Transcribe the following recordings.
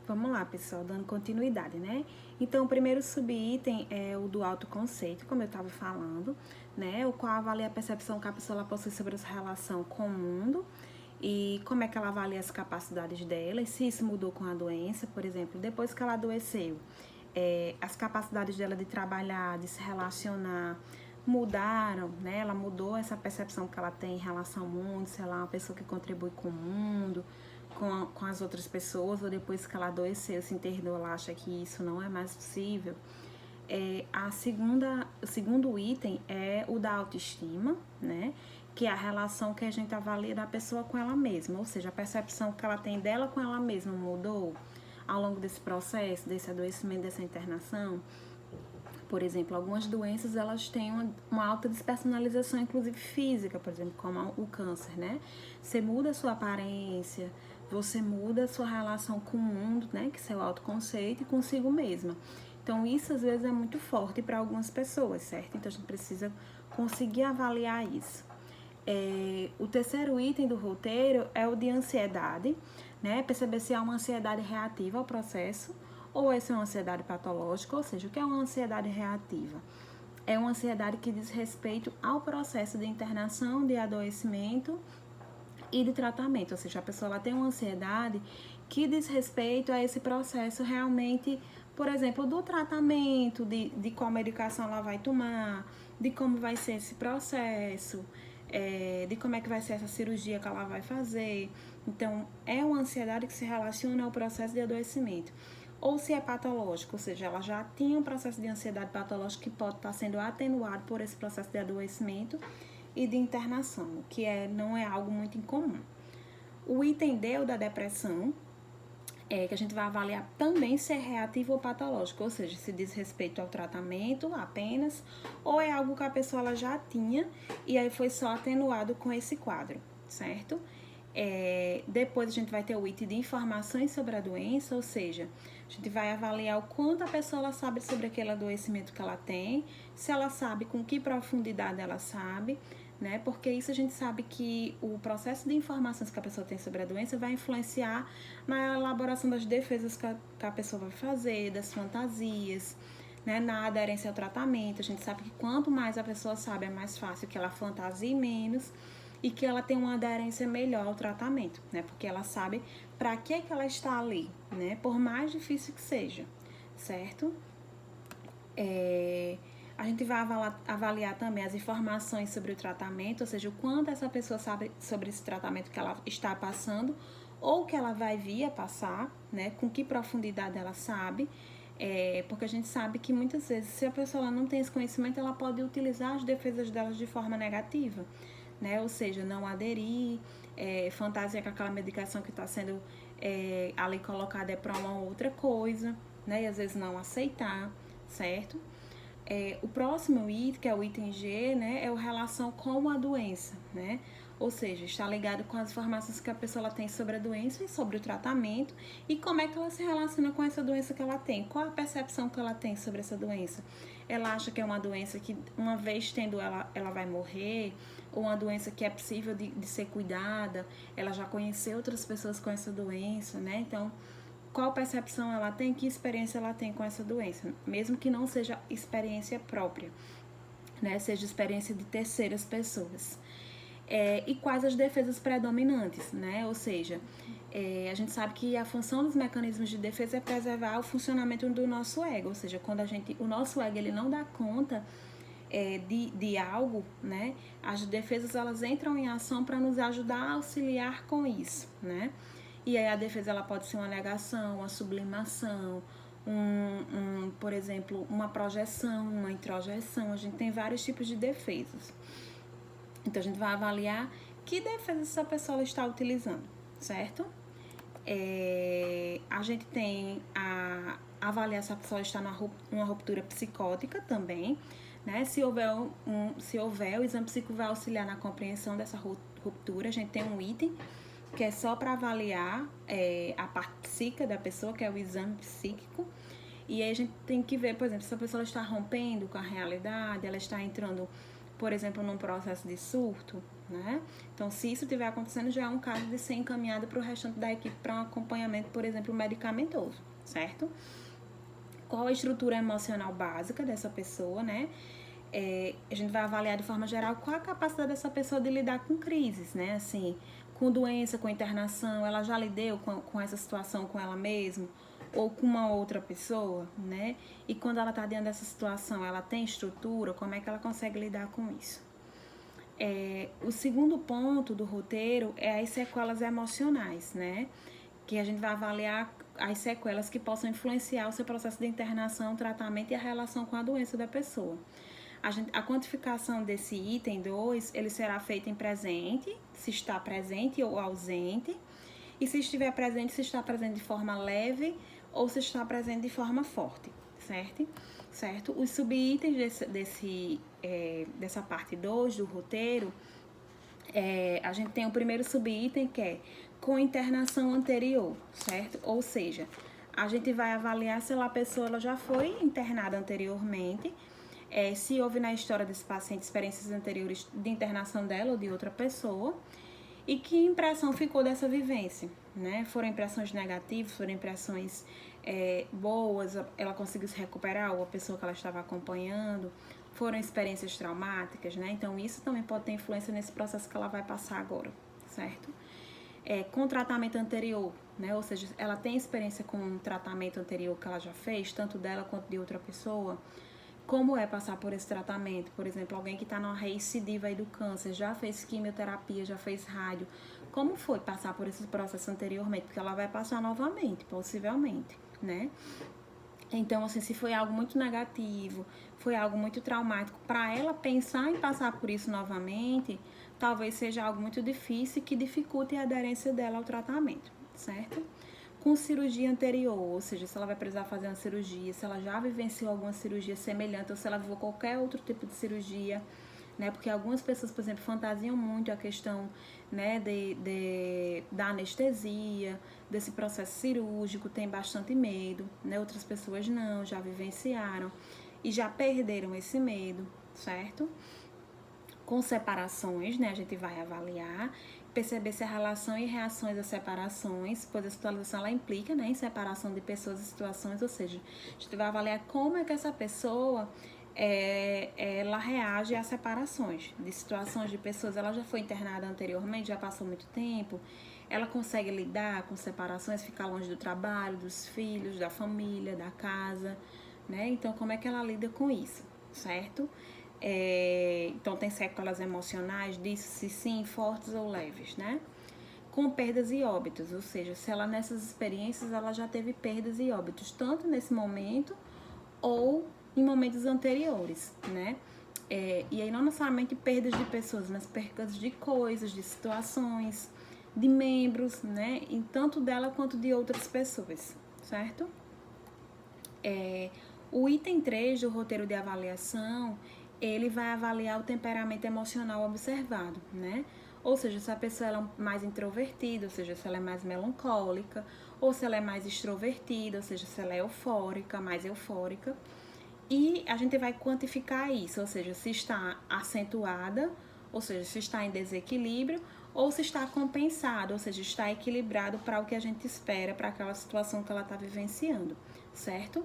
Vamos lá, pessoal, dando continuidade, né? Então, o primeiro subitem é o do autoconceito, como eu estava falando, né? O qual avalia a percepção que a pessoa possui sobre essa relação com o mundo e como é que ela avalia as capacidades dela e se isso mudou com a doença, por exemplo, depois que ela adoeceu, as capacidades dela de trabalhar, de se relacionar, mudaram, né? Ela mudou essa percepção que ela tem em relação ao mundo, se ela é uma pessoa que contribui com o mundo, com as outras pessoas, ou depois que ela adoeceu, se internou, ela acha que isso não é mais possível. O segundo item é o da autoestima, né? Que é a relação que a gente avalia da pessoa com ela mesma, ou seja, a percepção que ela tem dela com ela mesma mudou ao longo desse processo, desse adoecimento, dessa internação. Por exemplo, algumas doenças elas têm uma alta despersonalização, inclusive física, por exemplo, como o câncer, né? Você muda a sua aparência, você muda a sua relação com o mundo, né? Que é o autoconceito e consigo mesma. Então, isso às vezes é muito forte para algumas pessoas, certo? Então, a gente precisa conseguir avaliar isso. O terceiro item do roteiro é o de ansiedade, né? Perceber se há uma ansiedade reativa ao processo ou essa é uma ansiedade patológica, ou seja, o que é uma ansiedade reativa? É uma ansiedade que diz respeito ao processo de internação, de adoecimento e de tratamento, ou seja, a pessoa ela tem uma ansiedade que diz respeito a esse processo realmente, por exemplo, do tratamento, de qual medicação ela vai tomar, de como vai ser esse processo, de como é que vai ser essa cirurgia que ela vai fazer. Então, é uma ansiedade que se relaciona ao processo de adoecimento. Ou se é patológico, ou seja, ela já tinha um processo de ansiedade patológica que pode estar sendo atenuado por esse processo de adoecimento e de internação, que não é algo muito incomum. O item D, o da depressão, que a gente vai avaliar também se é reativo ou patológico, ou seja, se diz respeito ao tratamento apenas, ou é algo que a pessoa ela já tinha e aí foi só atenuado com esse quadro, certo? Depois a gente vai ter o item de informações sobre a doença, ou seja, a gente vai avaliar o quanto a pessoa ela sabe sobre aquele adoecimento que ela tem, se ela sabe com que profundidade ela sabe, né? Porque isso a gente sabe que o processo de informações que a pessoa tem sobre a doença vai influenciar na elaboração das defesas que a pessoa vai fazer, das fantasias, né? Na aderência ao tratamento. A gente sabe que quanto mais a pessoa sabe, é mais fácil que ela fantasie menos e que ela tenha uma aderência melhor ao tratamento, né? Porque ela sabe para que ela está ali, né? Por mais difícil que seja, certo? A gente vai avaliar também as informações sobre o tratamento, ou seja, o quanto essa pessoa sabe sobre esse tratamento que ela está passando ou que ela vai vir a passar, né? Com que profundidade ela sabe. Porque a gente sabe que muitas vezes, se a pessoa ela não tem esse conhecimento, ela pode utilizar as defesas delas de forma negativa, né? Ou seja, não aderir, fantasiar com aquela medicação que está sendo ali colocada é para uma outra coisa, né? E às vezes não aceitar, certo? O próximo item, que é o item G, né, é a relação com a doença, né? Ou seja, está ligado com as informações que a pessoa tem sobre a doença e sobre o tratamento e como é que ela se relaciona com essa doença que ela tem, qual a percepção que ela tem sobre essa doença. Ela acha que é uma doença que, uma vez tendo ela vai morrer, ou uma doença que é possível de ser cuidada, ela já conheceu outras pessoas com essa doença, né? Então, qual percepção ela tem, que experiência ela tem com essa doença, mesmo que não seja experiência própria, né? Seja experiência de terceiras pessoas. E quais as defesas predominantes, né? Ou seja, a gente sabe que a função dos mecanismos de defesa é preservar o funcionamento do nosso ego, ou seja, quando o nosso ego ele não dá conta de algo, né? As defesas elas entram em ação para nos ajudar a auxiliar com isso, né? E aí a defesa ela pode ser uma negação, uma sublimação, por exemplo, uma projeção, uma introjeção. A gente tem vários tipos de defesas. Então a gente vai avaliar que defesa essa pessoa está utilizando, certo? A gente tem a avaliar se a pessoa está numa ruptura psicótica também, né? Se houver o exame psíquico vai auxiliar na compreensão dessa ruptura. A gente tem um item que é só para avaliar a parte psíquica da pessoa, que é o exame psíquico. E aí a gente tem que ver, por exemplo, se a pessoa está rompendo com a realidade, ela está entrando, por exemplo, num processo de surto, né? Então, se isso estiver acontecendo, já é um caso de ser encaminhado para o restante da equipe para um acompanhamento, por exemplo, medicamentoso, certo? Qual a estrutura emocional básica dessa pessoa, né? A gente vai avaliar de forma geral qual a capacidade dessa pessoa de lidar com crises, né? Assim, com doença, com internação, ela já lidou com essa situação com ela mesma ou com uma outra pessoa, né? E quando ela está diante dessa situação, ela tem estrutura, como é que ela consegue lidar com isso? O segundo ponto do roteiro é as sequelas emocionais, né? Que a gente vai avaliar as sequelas que possam influenciar o seu processo de internação, tratamento e a relação com a doença da pessoa. A quantificação desse item 2, ele será feito em presente, se está presente ou ausente, e se estiver presente, se está presente de forma leve ou se está presente de forma forte, certo? Os subitens dessa parte 2 do roteiro, a gente tem o primeiro subitem que é com internação anterior, certo? Ou seja, a gente vai avaliar se a pessoa ela já foi internada anteriormente, se houve na história desse paciente experiências anteriores de internação dela ou de outra pessoa, e que impressão ficou dessa vivência, né? Foram impressões negativas, foram impressões boas, ela conseguiu se recuperar, ou a pessoa que ela estava acompanhando, foram experiências traumáticas, né? Então, isso também pode ter influência nesse processo que ela vai passar agora, certo? Com tratamento anterior, né? Ou seja, ela tem experiência com um tratamento anterior que ela já fez, tanto dela quanto de outra pessoa. Como é passar por esse tratamento? Por exemplo, alguém que está numa recidiva aí do câncer, já fez quimioterapia, já fez rádio. Como foi passar por esse processo anteriormente? Porque ela vai passar novamente, possivelmente, né? Então, assim, se foi algo muito negativo, foi algo muito traumático, para ela pensar em passar por isso novamente, talvez seja algo muito difícil que dificulte a aderência dela ao tratamento, certo? Com cirurgia anterior, ou seja, se ela vai precisar fazer uma cirurgia, se ela já vivenciou alguma cirurgia semelhante, ou se ela viveu qualquer outro tipo de cirurgia, né? Porque algumas pessoas, por exemplo, fantasiam muito a questão, né, da anestesia, desse processo cirúrgico, tem bastante medo, né? Outras pessoas não, já vivenciaram e já perderam esse medo, certo? Com separações, né, a gente vai avaliar, perceber se a relação e reações às separações, pois a situação ela implica, né, em separação de pessoas e situações, ou seja, a gente vai avaliar como é que essa pessoa ela reage às separações de situações de pessoas. Ela já foi internada anteriormente, já passou muito tempo, ela consegue lidar com separações, ficar longe do trabalho, dos filhos, da família, da casa, né? Então, como é que ela lida com isso, certo? Então, tem sequelas emocionais disso, se sim, fortes ou leves, né? Com perdas e óbitos, ou seja, se ela nessas experiências ela já teve perdas e óbitos, tanto nesse momento ou em momentos anteriores, né? E aí não necessariamente perdas de pessoas, mas perdas de coisas, de situações, de membros, né? E tanto dela quanto de outras pessoas, certo? O item 3 do roteiro de avaliação, ele vai avaliar o temperamento emocional observado, né? Ou seja, se a pessoa ela é mais introvertida, ou seja, se ela é mais melancólica, ou se ela é mais extrovertida, ou seja, se ela é eufórica, mais eufórica. E a gente vai quantificar isso, ou seja, se está acentuada, ou seja, se está em desequilíbrio, ou se está compensado, ou seja, está equilibrado para o que a gente espera, para aquela situação que ela está vivenciando, certo?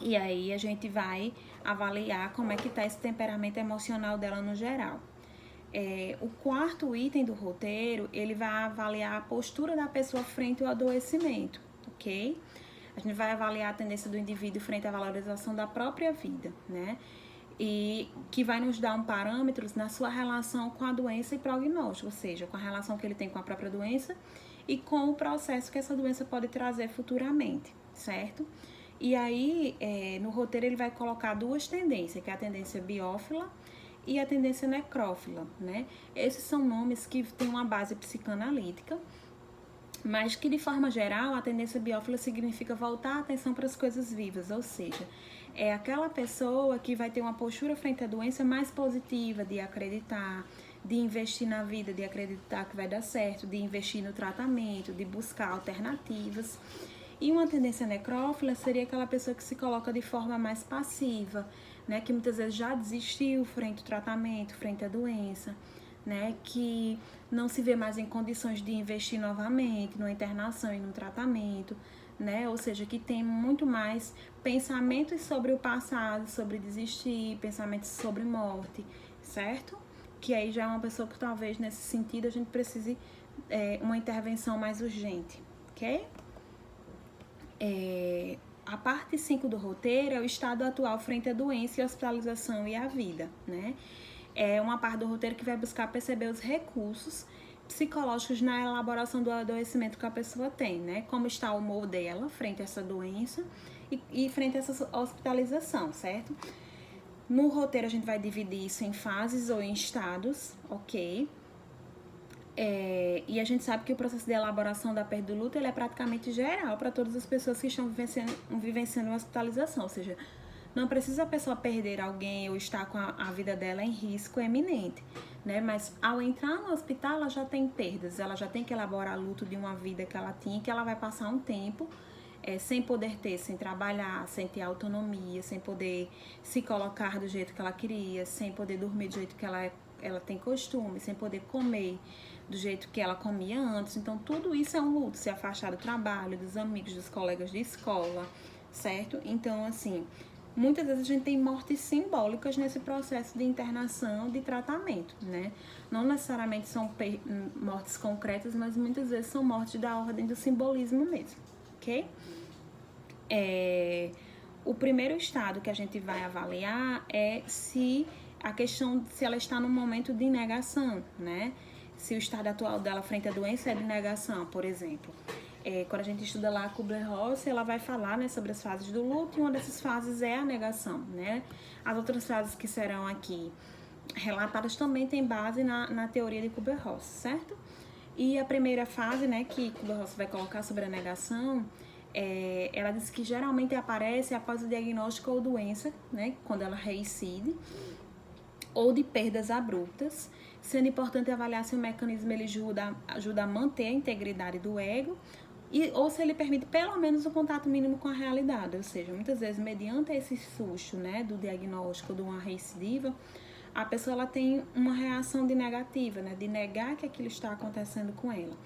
E aí a gente vai avaliar como é que está esse temperamento emocional dela no geral. O quarto item do roteiro, ele vai avaliar a postura da pessoa frente ao adoecimento, ok? A gente vai avaliar a tendência do indivíduo frente à valorização da própria vida, né? E que vai nos dar um parâmetro na sua relação com a doença e prognóstico, ou seja, com a relação que ele tem com a própria doença e com o processo que essa doença pode trazer futuramente, certo? E aí, no roteiro, ele vai colocar duas tendências, que é a tendência biófila e a tendência necrófila, né? Esses são nomes que têm uma base psicanalítica, mas que, de forma geral, a tendência biófila significa voltar a atenção para as coisas vivas, ou seja, é aquela pessoa que vai ter uma postura frente à doença mais positiva, de acreditar, de investir na vida, de acreditar que vai dar certo, de investir no tratamento, de buscar alternativas. E uma tendência necrófila seria aquela pessoa que se coloca de forma mais passiva, né, que muitas vezes já desistiu frente ao tratamento, frente à doença, né, que não se vê mais em condições de investir novamente numa internação e num tratamento, né, ou seja, que tem muito mais pensamentos sobre o passado, sobre desistir, pensamentos sobre morte, certo? Que aí já é uma pessoa que talvez nesse sentido a gente precise uma intervenção mais urgente, ok? A parte 5 do roteiro é o estado atual frente à doença e a hospitalização e à vida, né? É uma parte do roteiro que vai buscar perceber os recursos psicológicos na elaboração do adoecimento que a pessoa tem, né? Como está o humor dela frente a essa doença e frente a essa hospitalização, certo? No roteiro a gente vai dividir isso em fases ou em estados, ok? E a gente sabe que o processo de elaboração da perda do luto ele é praticamente geral para todas as pessoas que estão vivenciando uma hospitalização, ou seja, não precisa a pessoa perder alguém ou estar com a vida dela em risco eminente, né? Mas ao entrar no hospital ela já tem perdas, ela já tem que elaborar luto de uma vida que ela tinha, que ela vai passar um tempo sem poder ter, sem trabalhar, sem ter autonomia, sem poder se colocar do jeito que ela queria, sem poder dormir do jeito que ela tem costume, sem poder comer do jeito que ela comia antes. Então, tudo isso é um luto, se afastar do trabalho, dos amigos, dos colegas de escola, certo? Então, assim, muitas vezes a gente tem mortes simbólicas nesse processo de internação, de tratamento, né? Não necessariamente são mortes concretas, mas muitas vezes são mortes da ordem do simbolismo mesmo, ok? O primeiro estado que a gente vai avaliar é se ela está num momento de negação, né? Se o estado atual dela frente à doença é de negação, por exemplo. Quando a gente estuda lá a Kubler-Ross, ela vai falar, né, sobre as fases do luto, e uma dessas fases é a negação, né? As outras fases que serão aqui relatadas também têm base na teoria de Kubler-Ross, certo? E a primeira fase, né, que Kubler-Ross vai colocar sobre a negação, ela diz que geralmente aparece após o diagnóstico ou doença, né, quando ela reincide, ou de perdas abruptas, sendo importante avaliar se o mecanismo ele ajuda a manter a integridade do ego ou se ele permite pelo menos um contato mínimo com a realidade, ou seja, muitas vezes mediante esse susto, né, do diagnóstico de uma recidiva, a pessoa ela tem uma reação de negativa, né, de negar que aquilo está acontecendo com ela.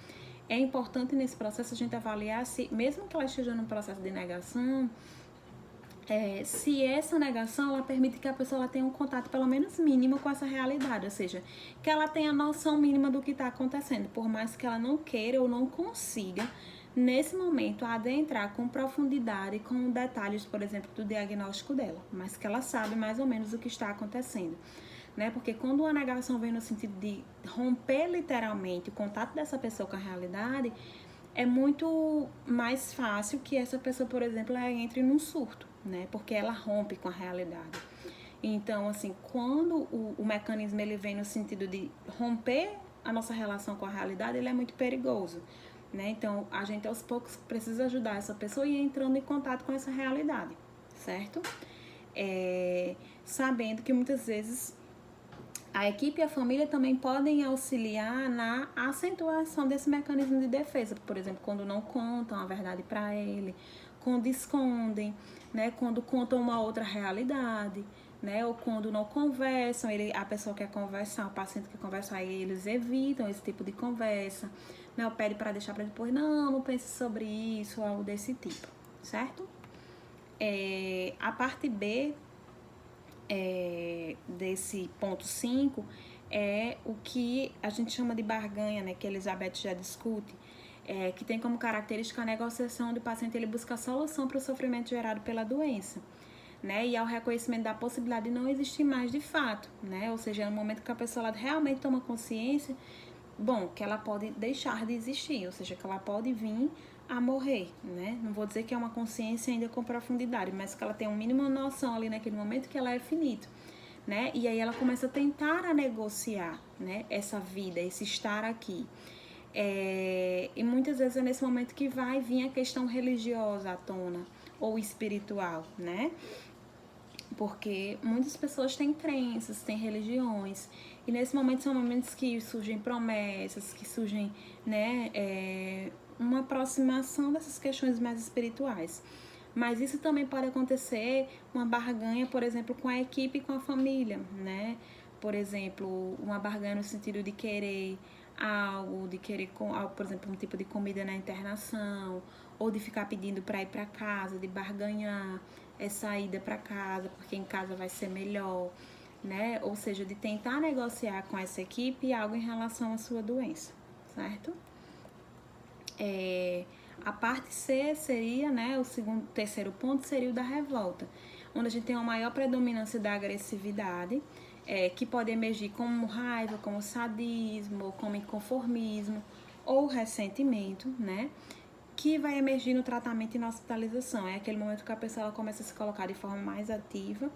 É importante nesse processo a gente avaliar se, mesmo que ela esteja num processo de negação, se essa negação ela permite que a pessoa ela tenha um contato pelo menos mínimo com essa realidade, ou seja, que ela tenha noção mínima do que está acontecendo, por mais que ela não queira ou não consiga, nesse momento, adentrar com profundidade, com detalhes, por exemplo, do diagnóstico dela, mas que ela sabe mais ou menos o que está acontecendo, né? Porque quando uma negação vem no sentido de romper literalmente o contato dessa pessoa com a realidade, é muito mais fácil que essa pessoa, por exemplo, entre num surto, né? Porque ela rompe com a realidade. Então, assim, quando o mecanismo ele vem no sentido de romper a nossa relação com a realidade, ele é muito perigoso, né? Então, a gente aos poucos precisa ajudar essa pessoa a ir entrando em contato com essa realidade, certo? Sabendo que muitas vezes a equipe e a família também podem auxiliar na acentuação desse mecanismo de defesa, por exemplo, quando não contam a verdade para ele, quando escondem, né, quando contam uma outra realidade, né, ou quando não conversam, a pessoa quer conversar, o paciente quer conversar e eles evitam esse tipo de conversa, né, ou pede para deixar para depois, não pense sobre isso, ou algo desse tipo, certo? A parte B desse ponto 5 é o que a gente chama de barganha, né, que a Elizabeth já discute, que tem como característica a negociação onde o paciente ele busca a solução para o sofrimento gerado pela doença, né, e ao reconhecimento da possibilidade de não existir mais de fato, né, ou seja, no momento que a pessoa ela realmente toma consciência, que ela pode deixar de existir, ou seja, que ela pode vir a morrer, né? Não vou dizer que é uma consciência ainda com profundidade, mas que ela tem uma mínima noção ali naquele momento que ela é finito, né? E aí ela começa a tentar a negociar, né? Essa vida, esse estar aqui. E muitas vezes é nesse momento que vai vir a questão religiosa à tona, ou espiritual, né? Porque muitas pessoas têm crenças, têm religiões, e nesse momento são momentos que surgem promessas, que surgem, né, uma aproximação dessas questões mais espirituais. Mas isso também pode acontecer uma barganha, por exemplo, com a equipe e com a família, né? por exemplo, uma barganha no sentido de querer algo, de querer, por exemplo, um tipo de comida na internação, ou de ficar pedindo para ir para casa, de barganhar essa ida para casa, porque em casa vai ser melhor, né? Ou seja, de tentar negociar com essa equipe algo em relação à sua doença, certo? A parte C seria, né, terceiro ponto seria o da revolta, onde a gente tem uma maior predominância da agressividade, que pode emergir como raiva, como sadismo, como inconformismo ou ressentimento, né, que vai emergir no tratamento e na hospitalização. É aquele momento que a pessoa ela começa a se colocar de forma mais ativa,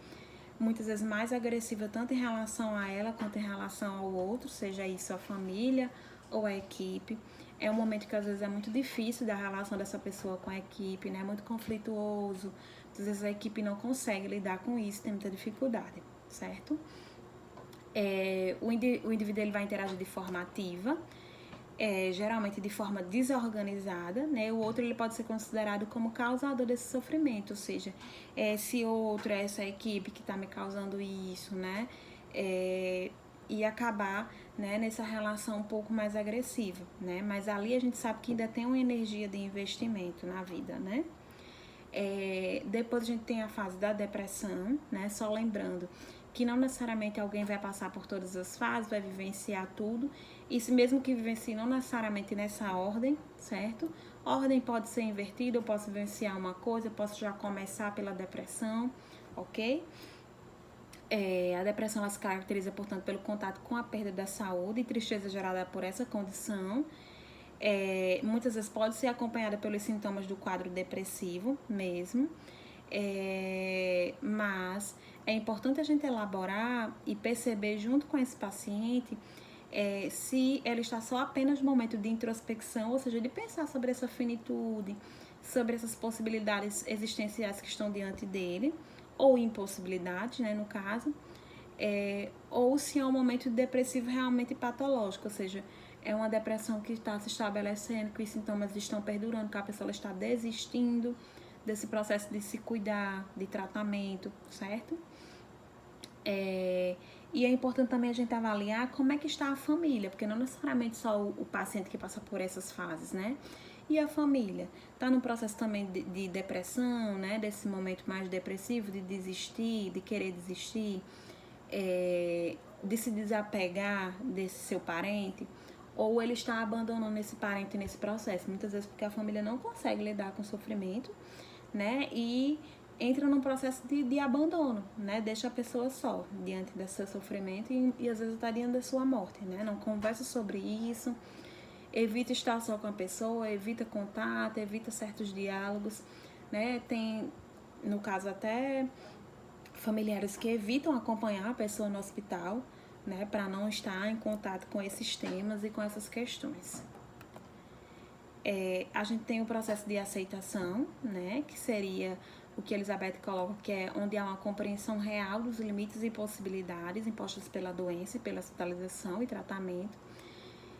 muitas vezes mais agressiva, tanto em relação a ela quanto em relação ao outro, seja isso a família ou a equipe. É um momento que às vezes é muito difícil da relação dessa pessoa com a equipe, né? Muito conflituoso. Às vezes a equipe não consegue lidar com isso, tem muita dificuldade, certo? O indivíduo ele vai interagir de forma ativa, geralmente de forma desorganizada, né? O outro ele pode ser considerado como causador desse sofrimento, ou seja, esse outro, essa equipe que está me causando isso, né? E acabar, né, nessa relação um pouco mais agressiva, né? Mas ali a gente sabe que ainda tem uma energia de investimento na vida, né? Depois a gente tem a fase da depressão, né? Só lembrando que não necessariamente alguém vai passar por todas as fases, vai vivenciar tudo. Isso mesmo que vivencie não necessariamente nessa ordem, certo? A ordem pode ser invertida, eu posso vivenciar uma coisa, eu posso já começar pela depressão, ok? A depressão ela se caracteriza, portanto, pelo contato com a perda da saúde e tristeza gerada por essa condição. Muitas vezes pode ser acompanhada pelos sintomas do quadro depressivo mesmo, mas é importante a gente elaborar e perceber junto com esse paciente se ela está só apenas no momento de introspecção, ou seja, de pensar sobre essa finitude, sobre essas possibilidades existenciais que estão diante dele, ou impossibilidades, né, no caso, ou se é um momento depressivo realmente patológico, ou seja, é uma depressão que está se estabelecendo, que os sintomas estão perdurando, que a pessoa está desistindo desse processo de se cuidar, de tratamento, certo? E é importante também a gente avaliar como é que está a família, porque não necessariamente só o paciente que passa por essas fases, né? E a família? Está num processo também de depressão, né? Desse momento mais depressivo, de desistir, de querer desistir, de se desapegar desse seu parente, ou ele está abandonando esse parente nesse processo, muitas vezes porque a família não consegue lidar com o sofrimento, né? E entra num processo de abandono, né? Deixa a pessoa só diante desse seu sofrimento e às vezes está diante da sua morte, né? Não conversa sobre isso, evita estar só com a pessoa, evita contato, evita certos diálogos, né? Tem, no caso, até familiares que evitam acompanhar a pessoa no hospital, né? Para não estar em contato com esses temas e com essas questões. A gente tem o processo de aceitação, né? Que seria o que a Elizabeth coloca, que é onde há uma compreensão real dos limites e possibilidades impostas pela doença e pela hospitalização e tratamento,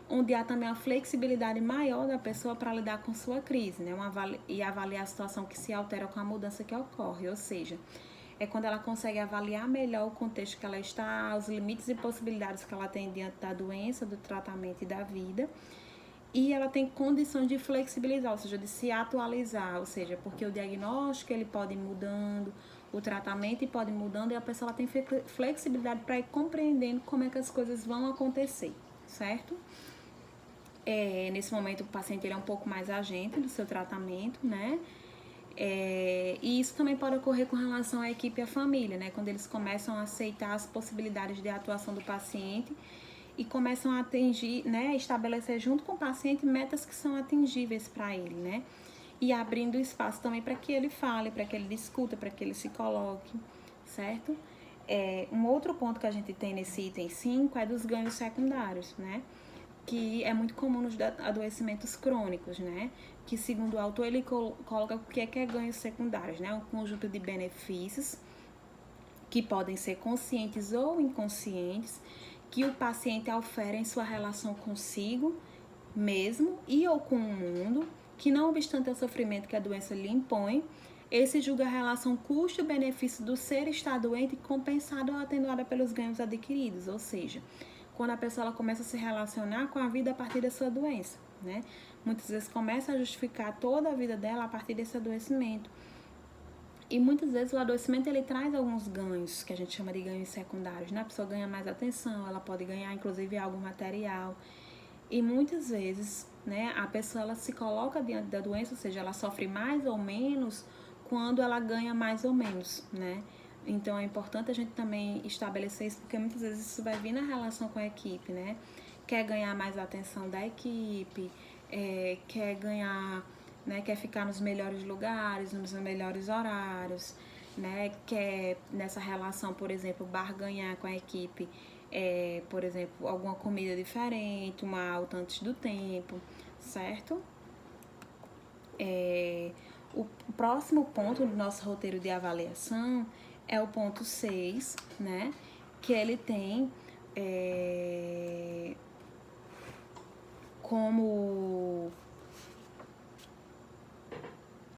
onde há também uma flexibilidade maior da pessoa para lidar com sua crise, né? E avaliar a situação que se altera com a mudança que ocorre, ou seja, é quando ela consegue avaliar melhor o contexto que ela está, os limites e possibilidades que ela tem diante da doença, do tratamento e da vida, e ela tem condições de flexibilizar, ou seja, de se atualizar, ou seja, porque o diagnóstico ele pode ir mudando, o tratamento pode ir mudando, e a pessoa ela tem flexibilidade para ir compreendendo como é que as coisas vão acontecer, certo? Nesse momento o paciente ele é um pouco mais agente do seu tratamento, né? E isso também pode ocorrer com relação à equipe e à família, né? Quando eles começam a aceitar as possibilidades de atuação do paciente e começam a atingir, né? Estabelecer junto com o paciente metas que são atingíveis para ele, né? E abrindo espaço também para que ele fale, para que ele discuta, para que ele se coloque, certo? Um outro ponto que a gente tem nesse item 5 é dos ganhos secundários, né? Que é muito comum nos adoecimentos crônicos, né? Que segundo o autor ele coloca o que é ganhos secundários, né? Um conjunto de benefícios que podem ser conscientes ou inconscientes, que o paciente ofere em sua relação consigo mesmo e ou com o mundo, que não obstante o sofrimento que a doença lhe impõe, Esse julga a relação custo-benefício do ser estar doente compensado ou atenuada pelos ganhos adquiridos, ou seja, quando a pessoa ela começa a se relacionar com a vida a partir da sua doença, né? Muitas vezes começa a justificar toda a vida dela a partir desse adoecimento. E muitas vezes o adoecimento ele traz alguns ganhos, que a gente chama de ganhos secundários, né? A pessoa ganha mais atenção, ela pode ganhar inclusive algo material. E muitas vezes, né, a pessoa ela se coloca diante da doença, ou seja, ela sofre mais ou menos quando ela ganha mais ou menos, né? Então é importante a gente também estabelecer isso, porque muitas vezes isso vai vir na relação com a equipe, né? Quer ganhar mais a atenção da equipe, quer ganhar, né? Quer ficar nos melhores lugares, nos melhores horários, né? Quer nessa relação, por exemplo, barganhar com a equipe, por exemplo, alguma comida diferente, uma alta antes do tempo, certo? O próximo ponto do nosso roteiro de avaliação é o ponto 6, né? Que ele tem como